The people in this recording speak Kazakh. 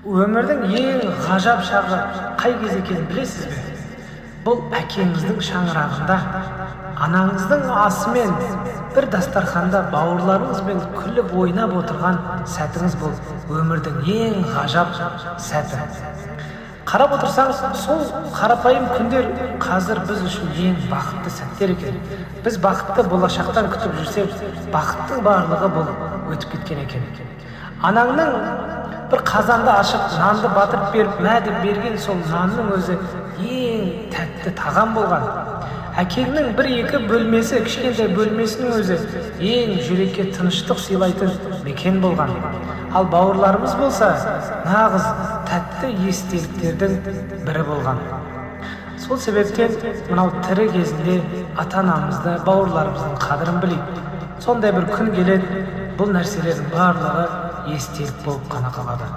Өмірдің ең ғажап шағы қай кез екенін білесіз бе? Бұл әкеңіздің шаңырағында, анаңыздың асымен бір дастарханда бауырларыңызбен күліп ойнап отырған сәтіңіз бұл өмірдің ең ғажап сәті. Қарап отырсаңыз, сол қарапайым күндер қазір біз үшін ең бақытты сәттер екен. Біз бақытты болашақтан күтіп жүрсек, бақыттың барлығы бұл өтіп кеткен екен. Анаңның бір қазанды ашып, нанды батырып беріп, мә деп берген сол нанның өзі ең тәтті тағам болған. Әкеңнің бір-екі бөлмесі, кішкентай бөлмесінің өзі ең жүрекке тыныштық сыйлайтын мекен болған. Ал бауырларымыз болса, нағыз тәтті естеліктердің бірі болған. Сол себептен мынау тірі кезінде ата-анамызды, бауырларымыздың қадірін білейік. Сондай бір күн келеді, бұл нәрселердің барлығы естелік болып қана қалады.